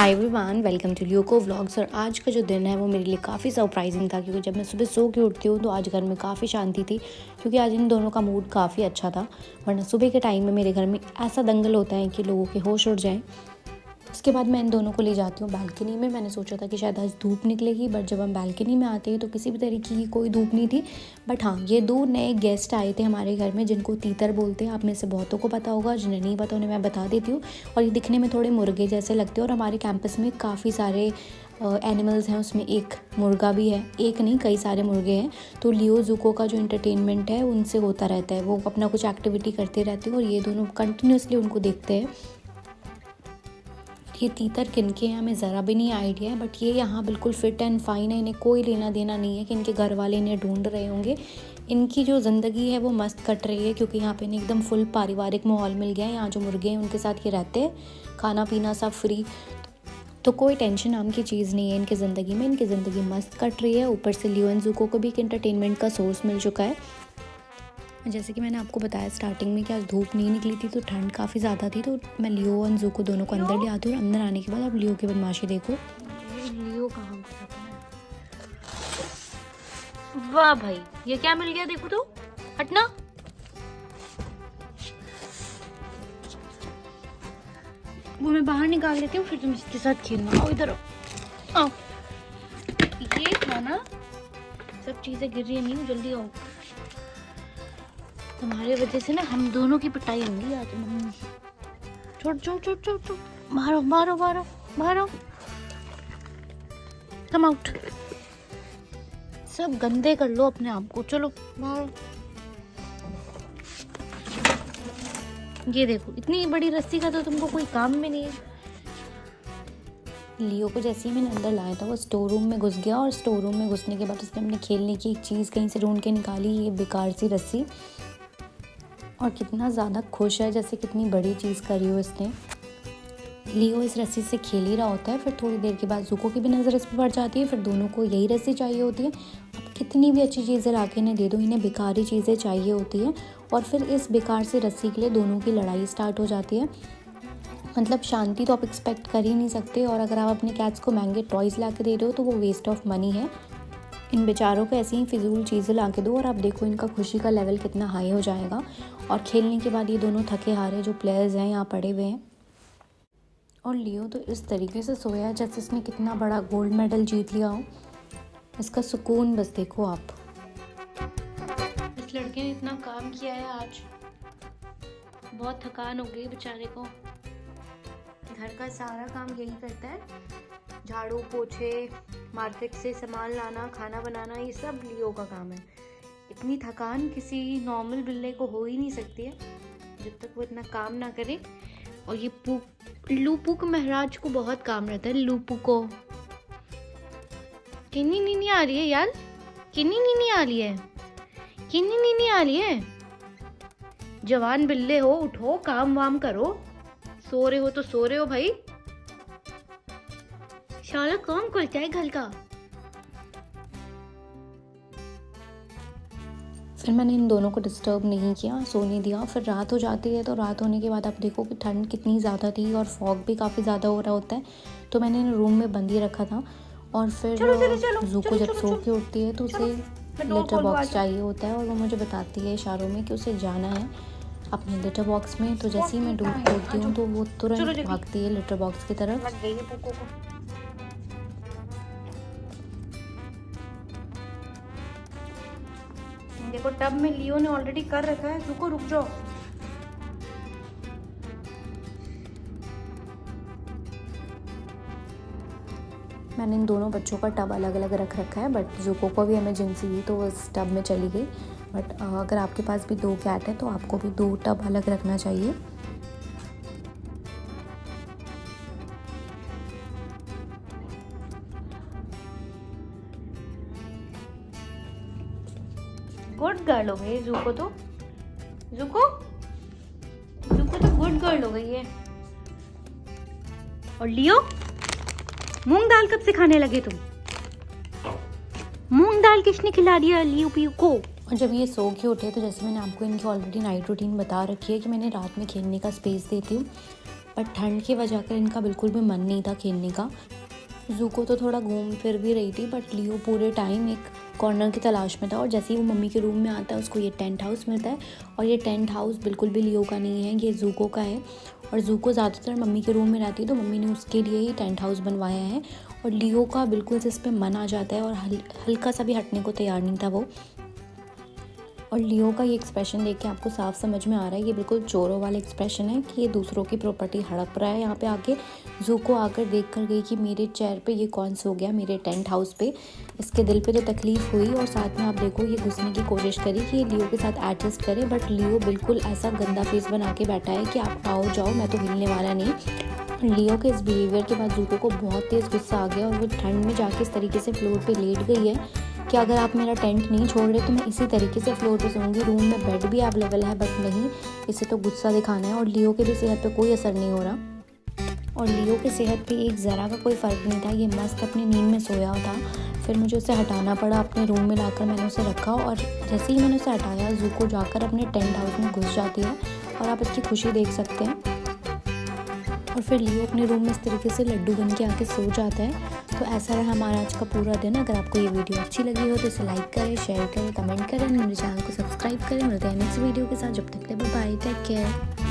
Hi everyone, welcome to Leoko vlogs. और आज का जो दिन है वो मेरे लिए काफ़ी सरप्राइजिंग था, क्योंकि जब मैं सुबह सो के उठती हूँ तो आज घर में काफ़ी शांति थी, क्योंकि आज इन दोनों का मूड काफ़ी अच्छा था। वरना सुबह के टाइम में मेरे घर में ऐसा दंगल होता है कि लोगों के होश उड़ जाएँ। उसके बाद मैं इन दोनों को ले जाती हूँ बालकनी में। मैंने सोचा था कि शायद आज धूप निकलेगी, बट जब हम बालकनी में आते हैं तो किसी भी तरीके की कोई धूप नहीं थी। बट हाँ, ये दो नए गेस्ट आए थे हमारे घर में, जिनको तीतर बोलते हैं। आप में से बहुतों को पता होगा, जिन्हें नहीं पता उन्हें मैं बता देती हूँ। और ये दिखने में थोड़े मुर्गे जैसे लगते हैं, और हमारे कैंपस में काफ़ी सारे एनिमल्स हैं, उसमें एक मुर्गा भी है। एक नहीं, कई सारे मुर्गे हैं। तो लियो ज़ूको का जो एंटरटेनमेंट है उनसे होता रहता है, वो अपना कुछ एक्टिविटी करते रहते हैं और ये दोनों कंटिन्यूसली उनको देखते हैं। ये तीतर किनके हैं हमें ज़रा भी नहीं आइडिया है, बट ये यहाँ बिल्कुल फिट एंड फाइन है। इन्हें कोई लेना देना नहीं है कि इनके घर वाले इन्हें ढूंढ रहे होंगे। इनकी जो ज़िंदगी है वो मस्त कट रही है, क्योंकि यहाँ पे इन्हें एकदम फुल पारिवारिक माहौल मिल गया है। यहाँ जो मुर्गे हैं उनके साथ ये रहते हैं, खाना पीना सब फ्री, तो कोई टेंशन नाम की चीज़ नहीं है इनकी ज़िंदगी में। इनकी ज़िंदगी मस्त कट रही है। ऊपर से लियो एंड ज़ूको को भी एक एंटरटेनमेंट का सोर्स मिल चुका है। जैसे कि मैंने आपको बताया स्टार्टिंग में कि आज धूप नहीं निकली थी, तो ठंड काफ़ी ज़्यादा थी। तो मैं लियो और ज़ूको दोनों को अंदर ले आती हूँ, और अंदर आने के बाद आप लियो की बदमाशी देखो। लियो कहाँ गया था? वाह भाई, ये क्या मिल गया? देखो तो, हटना। वो मैं बाहर निकाल लेती हूँ, फिर तुम इसके साथ खेलना। आओ इधर आओ। ये था ना, सब चीजें गिर रही नहीं, जल्दी आओ। तुम्हारे वजह से ना हम दोनों की पिटाई होंगी आज। छोड़ छोड़ छोड़ छोड़ छोड़, मारो मारो मारो मारो, कम आउट। सब गंदे कर लो अपने आप को, चलो मारो। ये देखो, इतनी बड़ी रस्सी का तो तुमको कोई काम में नहीं है। लियो को जैसे ही मैंने अंदर लाया था वो स्टोर रूम में घुस गया, और स्टोर रूम में घुसने के बाद उसने अपने खेलने की एक चीज़ कहीं से ढूंढ के निकाली, ये बेकार सी रस्सी। और कितना ज़्यादा खुश है, जैसे कितनी बड़ी चीज़ करी हो इसने। लियो इस रस्सी से खेल ही रहा होता है, फिर थोड़ी देर के बाद ज़ूको की भी नज़र इस पर पड़ जाती है। फिर दोनों को यही रस्सी चाहिए होती है। अब कितनी भी अच्छी चीज़ें ला के इन्हें दे दो, इन्हें बेकारी चीज़ें चाहिए होती है। और फिर इस बेकार से रस्सी के लिए दोनों की लड़ाई स्टार्ट हो जाती है। मतलब शांति तो आप एक्सपेक्ट कर ही नहीं सकते। और अगर आप अपने कैट्स को महंगे टॉयज़ ला के दे रहे हो तो वो वेस्ट ऑफ मनी है। इन बेचारों को ऐसी ही फिजूल चीज़ें ला के दो, और आप देखो इनका खुशी का लेवल कितना हाई हो जाएगा। और खेलने के बाद ये दोनों थके हारे जो प्लेयर्स हैं यहाँ पड़े हुए हैं। और लियो तो इस तरीके से सोया है जैसे इसने कितना बड़ा गोल्ड मेडल जीत लिया हो। इसका सुकून बस देखो आप। इस लड़के ने इतना काम किया है आज, बहुत थकान हो गई बेचारे को। घर का सारा काम यही करता है, झाड़ू पोछे, मार्केट से सामान लाना, खाना बनाना, ये सब लियो का काम है। इतनी थकान किसी नॉर्मल बिल्ले को हो ही नहीं सकती है जब तक वो इतना काम ना करे। और ये लूपू महाराज को बहुत काम रहता है। लूपू को किन्नी नीनी आ रही है यार, किन्नी नीनी आ रही है, किन्नी नीनी आ रही है। जवान बिल्ले हो, उठो, काम वाम करो। सो रहे हो तो सो रहे हो भाई, सारा काम करता है घर का। फिर मैंने इन दोनों को डिस्टर्ब नहीं किया, सोने दिया। फिर रात हो जाती है, तो रात होने के बाद आप देखो कि ठंड कितनी ज़्यादा थी और फॉग भी काफ़ी ज़्यादा हो रहा होता है। तो मैंने इन रूम में बंद ही रखा था। और फिर ज़ूको जब सो के उठती है तो उसे लिटर बॉक्स चाहिए होता है, और वो मुझे बताती है इशारों में कि उसे जाना है अपने लिटर बॉक्स में। तो जैसे ही मैं दूध खोलती हूँ तो वो तुरंत भागती है लिटर बॉक्स की तरफ। देखो टब में लियो ने ऑलरेडी कर रखा है। रुको, रुक जाओ। मैंने इन दोनों बच्चों का टब अलग अलग रख रखा है, बट ज़ूको को भी इमरजेंसी हुई तो वो इस टब में चली गई। बट अगर आपके पास भी 2 कैट है तो आपको भी 2 टब अलग रखना चाहिए। गुड गर्ल हो गई ज़ूको तो। ज़ूको तो गुड गर्ल हो गई है। और लियो, मूंग दाल कब से खाने लगे तुम? मूंग दाल किसने खिला दिया लियो पियो को? और जब ये सो के उठे तो जैसे मैंने आपको इनकी ऑलरेडी नाइट रूटीन बता रखी है कि मैंने रात में खेलने का स्पेस देती हूँ। पर ठंड की वजह कर इनका बिल्कुल भी मन नहीं था खेलने का। ज़ूको तो थोड़ा घूम फिर भी रही थी, बट लियो पूरे टाइम एक कॉर्नर की तलाश में था। और जैसे ही वो मम्मी के रूम में आता है उसको ये टेंट हाउस मिलता है, और ये टेंट हाउस बिल्कुल भी लियो का नहीं है, ये ज़ूको का है। और ज़ूको ज़्यादातर मम्मी के रूम में रहती है, तो मम्मी ने उसके लिए ही टेंट हाउस बनवाया है। और लियो का बिल्कुल से इस पर मन आ जाता है और हल्का सा भी हटने को तैयार नहीं था वो। और लियो का ये एक्सप्रेशन देख के आपको साफ समझ में आ रहा है ये बिल्कुल चोरों वाला एक्सप्रेशन है कि ये दूसरों की प्रॉपर्टी हड़प रहा है। यहाँ पे आके ज़ूको आकर देख कर गई कि मेरे चेयर पे ये कौन सो गया, मेरे टेंट हाउस पे। इसके दिल पे तो तकलीफ़ हुई, और साथ में आप देखो ये घुसने की कोशिश करी कि ये लियो के साथ एडजस्ट करे, बट लियो बिल्कुल ऐसा गंदा फेस बना के बैठा है कि आप आओ जाओ, मैं तो हिलने वाला नहीं। लियो के इस बिहेवियर के बाद ज़ूको को बहुत तेज़ गुस्सा आ गया, और वो ठंड में जाके इस तरीके से फ्लोर पे लेट गई है कि अगर आप मेरा टेंट नहीं छोड़ रहे तो मैं इसी तरीके से फ्लोर पे सोऊंगी। रूम में बेड भी अवेलेबल है, बट नहीं, इसे तो गुस्सा दिखाना है। और लियो के भी सेहत पे कोई असर नहीं हो रहा, और लियो की सेहत पे एक ज़रा का कोई फ़र्क नहीं था। ये मस्त अपनी नींद में सोया था। फिर मुझे उसे हटाना पड़ा, अपने रूम में लाकर मैंने उसे रखा, और जैसे ही मैंने उसे हटाया ज़ूको जाकर अपने टेंट हाउस में घुस जाती है, और आप इसकी खुशी देख सकते हैं। और फिर लियो अपने रूम में इस तरीके से लड्डू बन के आके सो जाता है। तो ऐसा रहा हमारा आज का पूरा दिन। अगर आपको ये वीडियो अच्छी लगी हो तो इसे लाइक करें, शेयर करें, कमेंट करें, मेरे चैनल को सब्सक्राइब करें। मिलते हैं नेक्स्ट वीडियो के साथ, जब तक के लिए बाय, टेक केयर।